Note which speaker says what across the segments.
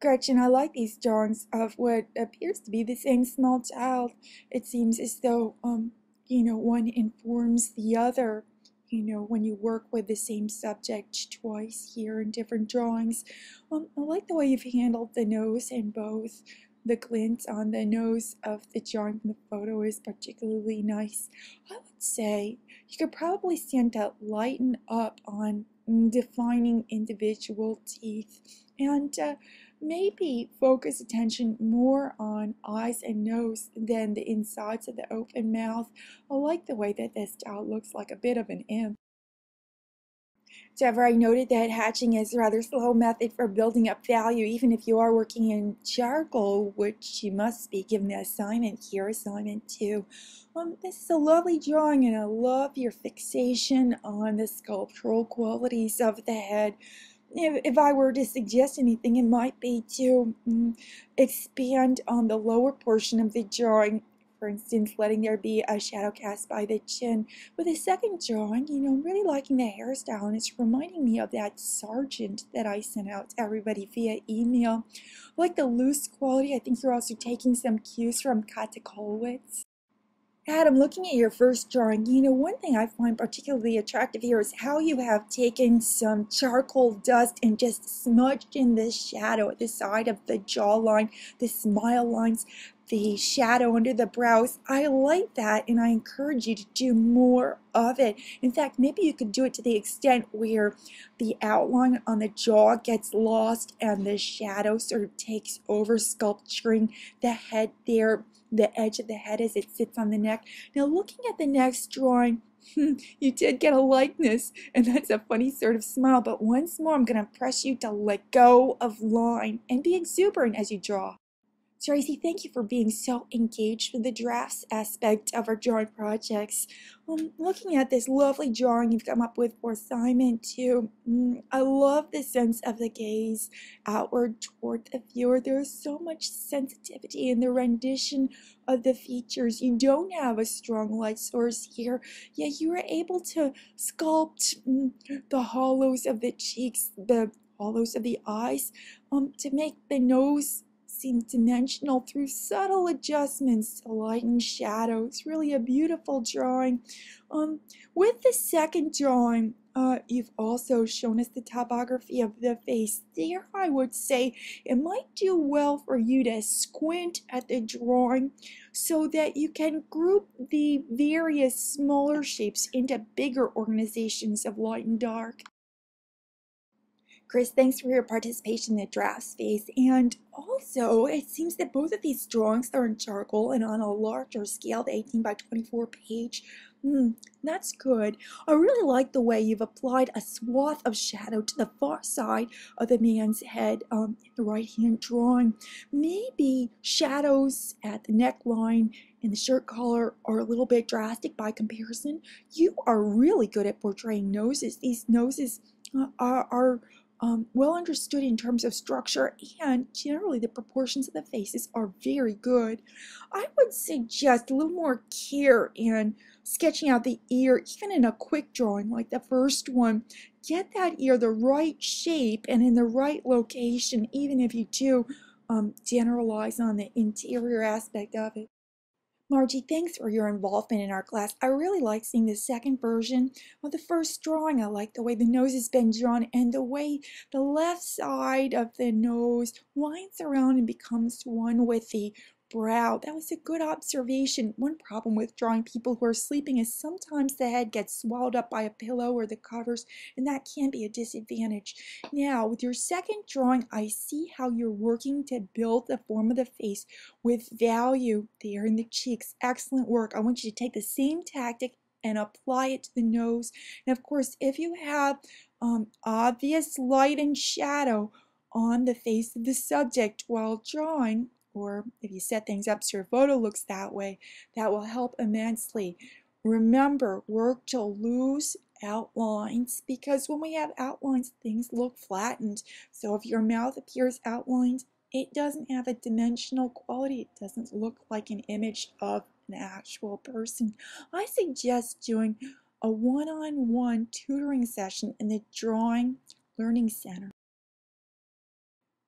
Speaker 1: Gretchen, I like these drawings of what appears to be the same small child. It seems as though, one informs the other, when you work with the same subject twice here in different drawings. I like the way you've handled the nose in both. The glint on the nose of the drawing from the photo is particularly nice. I would say you could probably stand to lighten up on defining individual teeth and maybe focus attention more on eyes and nose than the insides of the open mouth. I like the way that this child looks like a bit of an imp. However, I noted that hatching is a rather slow method for building up value, even if you are working in charcoal, which you must be given the assignment here, assignment 2. This is a lovely drawing, and I love your fixation on the sculptural qualities of the head. If I were to suggest anything, it might be to expand on the lower portion of the drawing. For instance, letting there be a shadow cast by the chin. With the second drawing, I'm really liking the hairstyle, and it's reminding me of that sergeant that I sent out to everybody via email. I like the loose quality. I think you're also taking some cues from Katakolwitz. Adam, looking at your first drawing, one thing I find particularly attractive here is how you have taken some charcoal dust and just smudged in the shadow at the side of the jawline, the smile lines, the shadow under the brows. I like that, and I encourage you to do more of it. In fact, maybe you could do it to the extent where the outline on the jaw gets lost and the shadow sort of takes over, sculpturing the head there, the edge of the head as it sits on the neck. Now, looking at the next drawing, you did get a likeness, and that's a funny sort of smile, but once more I'm going to press you to let go of line and be exuberant as you draw. Tracy, thank you for being so engaged with the drafts aspect of our drawing projects. Looking at this lovely drawing you've come up with for assignment 2, I love the sense of the gaze outward toward the viewer. There's so much sensitivity in the rendition of the features. You don't have a strong light source here, yet you are able to sculpt the hollows of the cheeks, the hollows of the eyes, to make the nose seem dimensional through subtle adjustments to lighten shadow. It's really a beautiful drawing. With the second drawing, you've also shown us the topography of the face. There, I would say it might do well for you to squint at the drawing so that you can group the various smaller shapes into bigger organizations of light and dark. Chris, thanks for your participation in the draft phase. And also, it seems that both of these drawings are in charcoal and on a larger scale, the 18 by 24 page. That's good. I really like the way you've applied a swath of shadow to the far side of the man's head in the right-hand drawing. Maybe shadows at the neckline and the shirt collar are a little bit drastic by comparison. You are really good at portraying noses. These noses are well understood in terms of structure, and generally the proportions of the faces are very good. I would suggest a little more care in sketching out the ear, even in a quick drawing like the first one. Get that ear the right shape and in the right location, even if you do generalize on the interior aspect of it. Margie, thanks for your involvement in our class. I really like seeing the second version of the first drawing. I like the way the nose has been drawn and the way the left side of the nose winds around and becomes one with the brow. That was a good observation. One problem with drawing people who are sleeping is sometimes the head gets swallowed up by a pillow or the covers, and that can be a disadvantage. Now, with your second drawing, I see how you're working to build the form of the face with value there in the cheeks. Excellent work. I want you to take the same tactic and apply it to the nose. And of course, if you have obvious light and shadow on the face of the subject while drawing, or if you set things up so your photo looks that way, that will help immensely. Remember, work to lose outlines, because when we have outlines, things look flattened. So if your mouth appears outlined, it doesn't have a dimensional quality. It doesn't look like an image of an actual person. I suggest doing a one-on-one tutoring session in the Drawing Learning Center.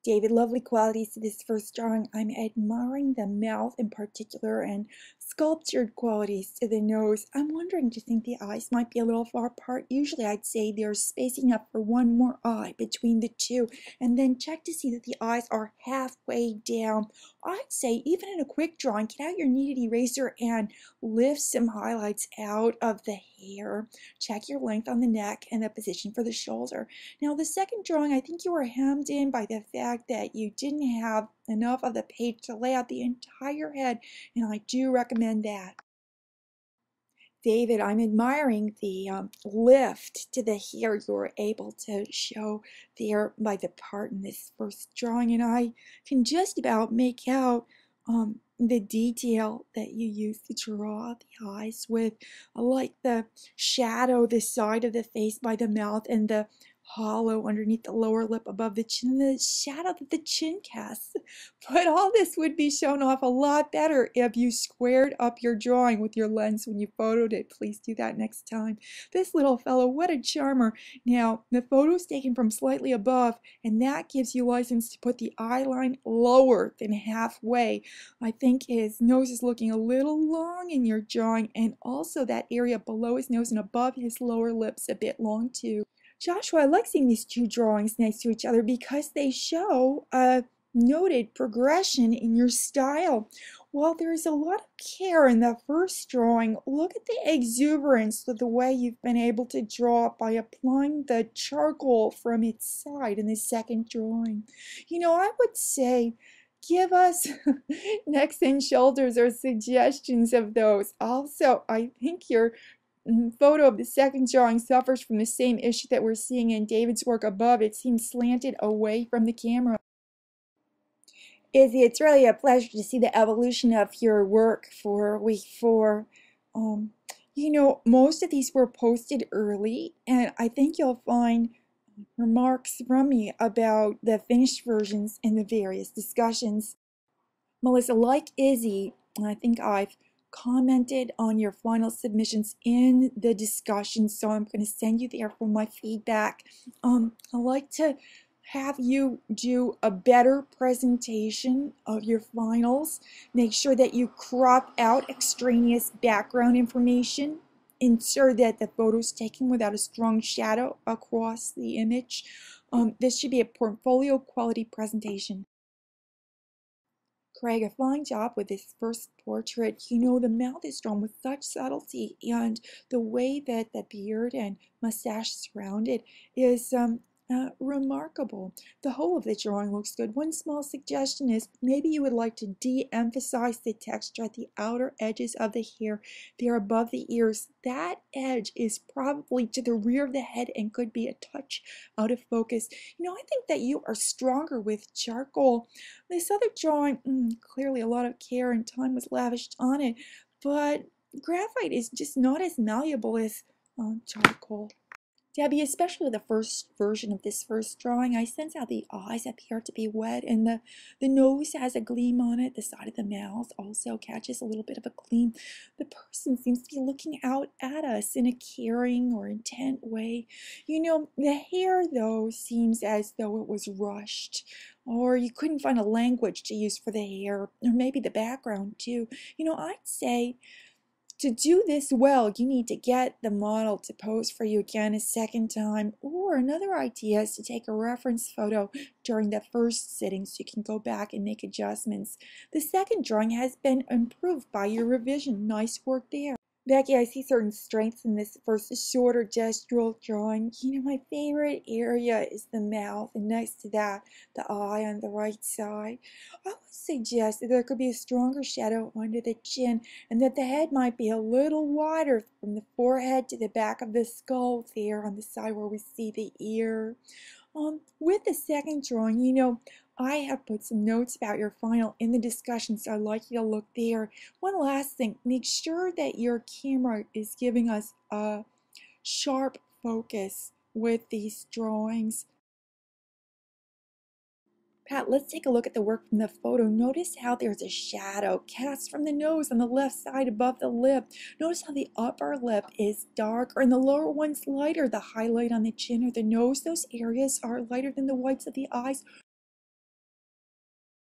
Speaker 1: David, lovely qualities to this first drawing. I'm admiring the mouth in particular and sculptured qualities to the nose. I'm wondering, do you think the eyes might be a little far apart? Usually I'd say they're spacing up for one more eye between the two, and then check to see that the eyes are halfway down. I'd say even in a quick drawing, get out your kneaded eraser and lift some highlights out of the hair. Check your length on the neck and the position for the shoulder. Now the second drawing, I think you were hemmed in by the fact that you didn't have enough of the page to lay out the entire head, and I do recommend that. David, I'm admiring the lift to the hair you were able to show there by the part in this first drawing, and I can just about make out the detail that you used to draw the eyes with. I like the shadow, the side of the face by the mouth, and the hollow underneath the lower lip above the chin, the shadow that the chin casts. But all this would be shown off a lot better if you squared up your drawing with your lens when you photoed it. Please do that next time. This little fellow, what a charmer. Now, the photo's taken from slightly above, and that gives you license to put the eye line lower than halfway. I think his nose is looking a little long in your drawing, and also that area below his nose and above his lower lip's a bit long too. Joshua, I like seeing these two drawings next to each other because they show a noted progression in your style. While there's a lot of care in the first drawing, look at the exuberance of the way you've been able to draw by applying the charcoal from its side in the second drawing. You know, I would say give us necks and shoulders or suggestions of those. Also, I think your photo of the second drawing suffers from the same issue that we're seeing in David's work above. It seems slanted away from the camera. Izzy, it's really a pleasure to see the evolution of your work for week 4. You know, most of these were posted early, and I think you'll find remarks from me about the finished versions in the various discussions. Melissa, like Izzy, I think I've commented on your final submissions in the discussion, so I'm going to send you there for my feedback. I like to have you do a better presentation of your finals. Make sure that you crop out extraneous background information. Ensure that the photo is taken without a strong shadow across the image. This should be a portfolio quality presentation. Craig, a fine job with this first portrait. You know, the mouth is drawn with such subtlety, and the way that the beard and mustache surround it is remarkable. The whole of the drawing looks good. One small suggestion is maybe you would like to de-emphasize the texture at the outer edges of the hair there above the ears. That edge is probably to the rear of the head and could be a touch out of focus. You know, I think that you are stronger with charcoal. This other drawing, clearly a lot of care and time was lavished on it, but graphite is just not as malleable as charcoal. Debbie, especially the first version of this first drawing, I sense how the eyes appear to be wet, and the nose has a gleam on it. The side of the mouth also catches a little bit of a gleam. The person seems to be looking out at us in a caring or intent way. You know, the hair, though, seems as though it was rushed, or you couldn't find a language to use for the hair, or maybe the background, too. You know, I'd say to do this well, you need to get the model to pose for you again a second time, or another idea is to take a reference photo during the first sitting so you can go back and make adjustments. The second drawing has been improved by your revision. Nice work there. Becky, I see certain strengths in this first shorter gestural drawing. You know, my favorite area is the mouth, and next to that, the eye on the right side. I would suggest that there could be a stronger shadow under the chin, and that the head might be a little wider from the forehead to the back of the skull there on the side where we see the ear. With the second drawing, you know, I have put some notes about your final in the discussion, so I'd like you to look there. One last thing, make sure that your camera is giving us a sharp focus with these drawings. Pat, let's take a look at the work from the photo. Notice how there's a shadow cast from the nose on the left side above the lip. Notice how the upper lip is darker and the lower one's lighter. The highlight on the chin or the nose, those areas are lighter than the whites of the eyes.